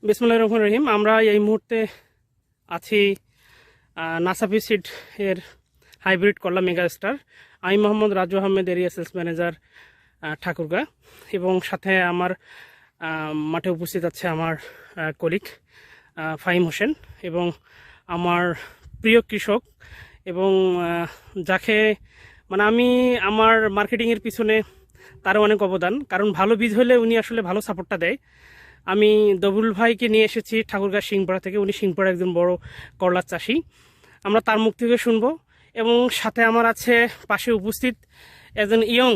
বিসমিল্লাহির রহমানির রহিম। আমরা এই মুহূর্তে আছি নাসাফি সিড এর হাইব্রিড করলা মেগা স্টার। আমি Mohammad Raju Ahmed, area sales manager, Thakurgaon. এবং সাথে আমার মাঠে উপস্থিত আছে আমার কলিগ ফাহিম হোসেন এবং আমার প্রিয় কৃষক এবং যাকে মানে আমি আমার মার্কেটিংয়ের পিছনে তারও অনেক অবদান, কারণ ভালো বীজ হলে উনি আসলে ভালো সাপোর্টটা দেয়। আমি দবুল ভাইকে নিয়ে এসেছি ঠাকুরগাঁ সিংপাড়া থেকে। উনি সিংপাড়া একজন বড় করলার চাষি। আমরা তার মুখ থেকে শুনবো। এবং সাথে আমার আছে পাশে উপস্থিত একজন ইয়ং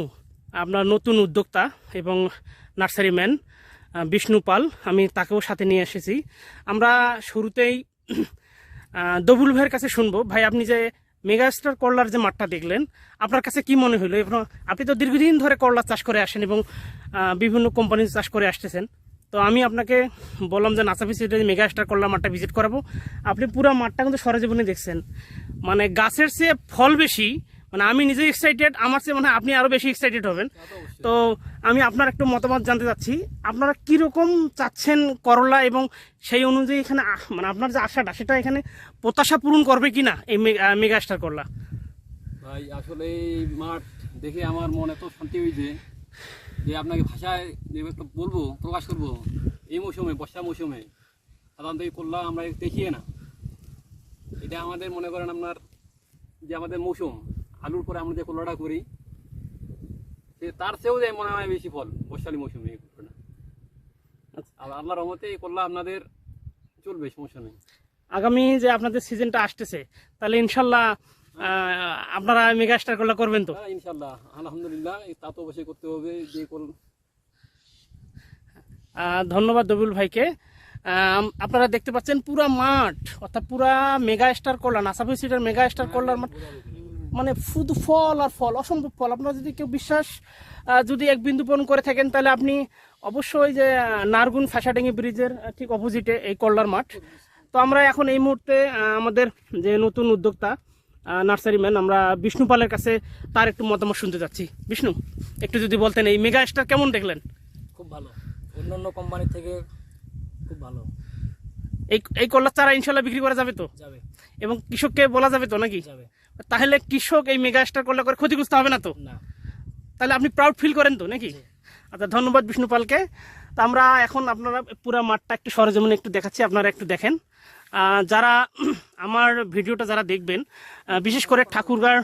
আপনার নতুন উদ্যোক্তা এবং নার্সারি ম্যান বিষ্ণু পাল। আমি তাকেও সাথে নিয়ে এসেছি। আমরা শুরুতেই দবুল ভাইয়ের কাছে শুনবো। ভাই, আপনি যে মেগাস্টার করলার যে মাঠটা দেখলেন, আপনার কাছে কি মনে হলো? এবং আপনি তো দীর্ঘদিন ধরে করলা চাষ করে আসেন এবং বিভিন্ন কোম্পানি চাষ করে আসতেছেন। তো আমি আপনাকে বললাম যে নাসাফি সিডের মেগাস্টার করলার মাঠটা ভিজিট করাবো। আপনি পুরো মাঠটা কিন্তু সরেজমিনে দেখছেন, মানে গাছের চেয়ে ফল বেশি। মানে আমি নিজে এক্সাইটেড, আমার চেয়ে মানে আপনি আরও বেশি এক্সাইটেড হবেন। তো আমি আপনার একটু মতামত জানতে চাচ্ছি, আপনারা কীরকম চাচ্ছেন করলা, এবং সেই অনুযায়ী এখানে মানে আপনার যে আশাটা সেটা এখানে প্রত্যাশা পূরণ করবে কি না এই মেগাস্টার করলা? ভাই, আসলে এই মাঠ দেখে আমার মনে এত শান্তি হয়েছে যে আপনাকে ভাষায় বলবো, প্রকাশ করবো। এই মৌসুমে, বর্ষা মৌসুমে সাধারণত এই করলা আমরা দেখিয়ে না। এটা আমাদের মনে করেন আপনার যে আমাদের মৌসুম, আলুর পরে আমরা যে করলাটা করি, সে তার চেয়েও যায় মনে হয় বেশি ফল বর্ষালী মৌসুমে এই করলাটা। আর আল্লাহর রহমতে এই করলা আপনাদের চলবে সমস্যা নেই। আগামী যে আপনাদের সিজনটা আসতেছে, তাহলে ইনশাল্লাহ আপনারা মেগাস্টার করলা করবেন তো? ইনশাল্লাহ, আলহামদুলিল্লাহ, তা তো অবশ্যই করতে হবে। যে ধন্যবাদ দবিউল ভাইকে। আপনারা দেখতে পাচ্ছেন পুরা মাঠ, অর্থাৎ পুরা মেগা স্টার করলা, নাসাফি সিডের মেগা স্টার করলার মাঠ, মানে শুধু ফল আর ফল, অসম্ভব ফল। আপনারা যদি কেউ বিশ্বাস যদি এক বিন্দু পূরণ করে থাকেন, তাহলে আপনি অবশ্যই যে নারগুন ফাঁসাডাঙ্গি ব্রিজের ঠিক অপোজিটে এই করলার মাঠ। তো আমরা এখন এই মুহূর্তে আমাদের যে নতুন উদ্যোক্তা নার্সারি ম্যান, আমরা বিষ্ণু পালের কাছে তার একটু মতামত শুনতে যাচ্ছি। বিষ্ণু, একটু যদি বলতেন এই মেগা স্টার কেমন দেখলেন? খুব ভালো, অন্যান্য কোম্পানি থেকে খুব ভালো। এই করলার চারা ইনশাল্লাহ বিক্রি করা যাবে তো? যাবে। এবং কৃষককে বলা যাবে তো নাকি? যাবে। তাহলে কৃষক এই মেগা স্টার করলা করে ক্ষতিগ্রস্ত হবে না তো? না। তাহলে আপনি প্রাউড ফিল করেন তো নাকি? আচ্ছা, ধন্যবাদ বিষ্ণু পালকে। তো আমরা এখন আপনারা পুরো মাঠটা একটু সরেজমিনে একটু দেখাচ্ছি, আপনারা একটু দেখেন। যারা আমার ভিডিওটা যারা দেখবেন, বিশেষ করে ঠাকুরগাঁও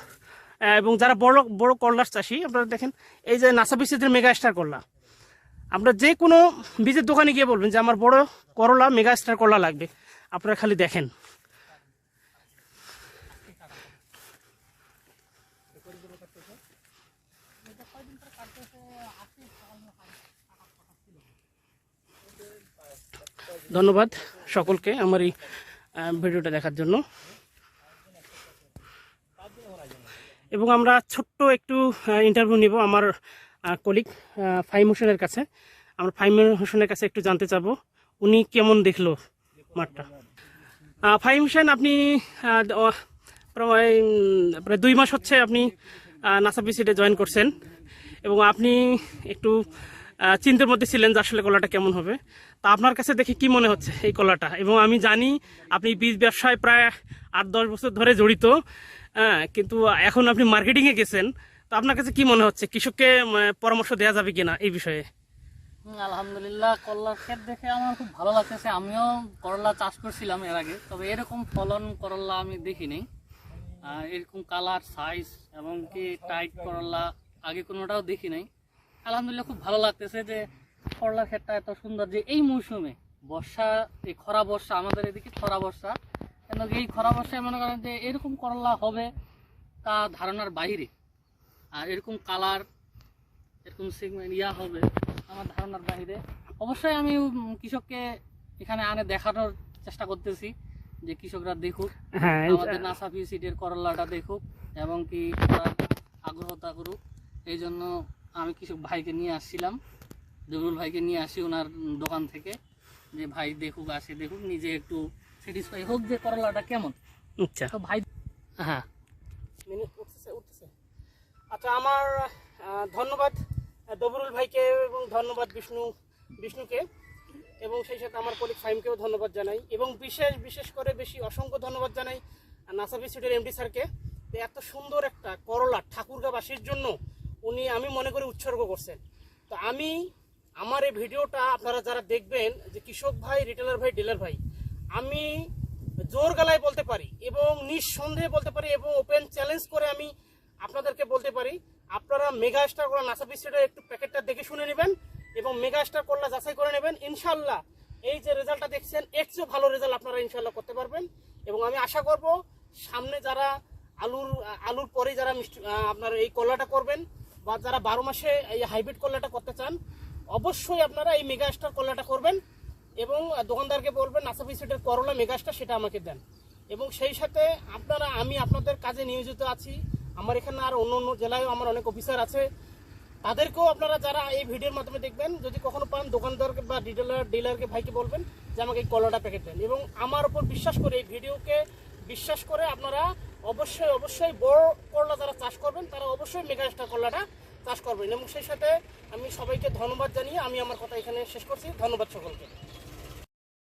এবং যারা বড় বড় করলার চাষি, আপনারা দেখেন এই যে নাসাফি সিডের মেগা স্টার করলা। আপনারা যে কোনো বীজের দোকানে গিয়ে বলবেন যে আমার বড় করলা মেগা স্টার করলা লাগবে, আপনারা খালি দেখেন। ধন্যবাদ সকলকে আমার এই ভিডিওটা দেখার জন্য। এবং আমরা ছোট্ট একটু ইন্টারভিউ নিব আমার কলিগ ফাহিম হোসেনের কাছে। আমরা ফাহিম হোসেনের কাছে একটু জানতে চাবো উনি কেমন দেখলো মাঠটা। ফাহিম হোসেন, আপনি প্রায় 2 মাস হচ্ছে আপনি নাসাফি সিডে জয়েন করছেন, এবং আপনি একটু চিন্তার মধ্যে ছিলেন যে আসলে কলাটা কেমন হবে। তা আপনার কাছে দেখে কি মনে হচ্ছে এই কলাটা? এবং আমি জানি আপনি বীজ ব্যবসায় প্রায় 8-10 বছর ধরে জড়িত, কিন্তু এখন আপনি মার্কেটিংয়ে গেছেন। তো আপনার কাছে কি মনে হচ্ছে, কৃষককে পরামর্শ দেওয়া যাবে কিনা এই বিষয়ে? আলহামদুলিল্লাহ, করলার ক্ষেত দেখে আমার খুব ভালো লাগতেছে। আমিও করলা চাষ করছিলাম এর আগে, তবে এরকম ফলন করলা আমি দেখিনি। এরকম কালার, সাইজ এবং কি টাইট করলা আগে কোনোটাও দেখি নাই। আলহামদুলিল্লাহ, খুব ভালো লাগতেছে যে করলার ক্ষেতটা এত সুন্দর। যে এই মৌসুমে বর্ষা, এই খরা বর্ষা, আমাদের এদিকে খরা বর্ষা, কেন এই খরা বর্ষায় মনে করেন যে এরকম করলা হবে তা ধারণার বাইরে। আর এরকম কালার, এরকম সেগমেন্ট হবে আমার ধারণার বাইরে। অবশ্যই আমি কৃষককে এখানে আনে দেখানোর চেষ্টা করতেছি যে কৃষকরা দেখুক, আমাদের নাসাফি সিডের করলাটা দেখুক এবং কি আগ্রহতা করুক। এই জন্য আমি কৃষক ভাইকে নিয়ে আসছিলাম, জহুরুল ভাইকে নিয়ে আসি ওনার দোকান থেকে, যে ভাই দেখুক, আসে দেখুক, নিজে একটু স্যাটিসফাই হোক যে করলাটা কেমন। আচ্ছা তো ভাই, হ্যাঁ, উঠতেছে। আচ্ছা, আমার ধন্যবাদ দবরুল ভাইকে এবং ধন্যবাদ বিষ্ণুকে। এবং সেই সাথে আমার কলিগ ফাইমকেও ধন্যবাদ জানাই এবং বিশেষ করে বেশি অসংখ্য ধন্যবাদ জানাই নাসাফি সিডের এমডি স্যারকে। এত সুন্দর একটা করলা ঠাকুরগাঁবাসীর জন্য উনি আমি মনে করি উৎসর্গ করছেন। তো আমি আমার এই ভিডিওটা আপনারা যারা দেখবেন যে কৃষক ভাই, রিটেলার ভাই, ডিলার ভাই, আমি জোর গলায় বলতে পারি এবং নিঃসন্দেহে বলতে পারি এবং ওপেন চ্যালেঞ্জ করে আমি আপনাদেরকে বলতে পারি, আপনারা মেগা স্টার করলা নাসাফি সিডের একটু প্যাকেটটা দেখে শুনে নেবেন এবং মেগা স্টার করলা যাচাই করে নেবেন। ইনশাল্লাহ এই যে রেজাল্টটা দেখছেন এর চেয়ে ভালো রেজাল্ট আপনারা ইনশাল্লাহ করতে পারবেন। এবং আমি আশা করব সামনে যারা আলুর পরে যারা আপনারা এই কলাটা করবেন বা যারা 12 মাসে এই হাইব্রিড কলাটা করতে চান, অবশ্যই আপনারা এই মেগা স্টার কলাটা করবেন এবং দোকানদারকে বলবেন নাসাফি সিডের করলা মেগা স্টার সেটা আমাকে দেন। এবং সেই সাথে আমি আপনাদের কাজে নিয়োজিত আছি। আমার এখানে আর অন্য জেলায়ও আমার অনেক অফিসার আছে, তাদেরকেও আপনারা যারা এই ভিডিওর মাধ্যমে দেখবেন যদি কখনো পান দোকানদারকে বা ডিলারকে ভাইকে বলবেন যে আমাকে এই কলাটা প্যাকেট দেন। এবং আমার উপর বিশ্বাস করে এই ভিডিওকে বিশ্বাস করে আপনারা অবশ্যই বড় করলা যারা চাষ করবেন তারা অবশ্যই মেগা স্টার করলাটা চাষ করবেন। এবং সেই সাথে আমি সবাইকে ধন্যবাদ জানিয়ে আমি আমার কথা এখানে শেষ করছি। ধন্যবাদ সকলকে।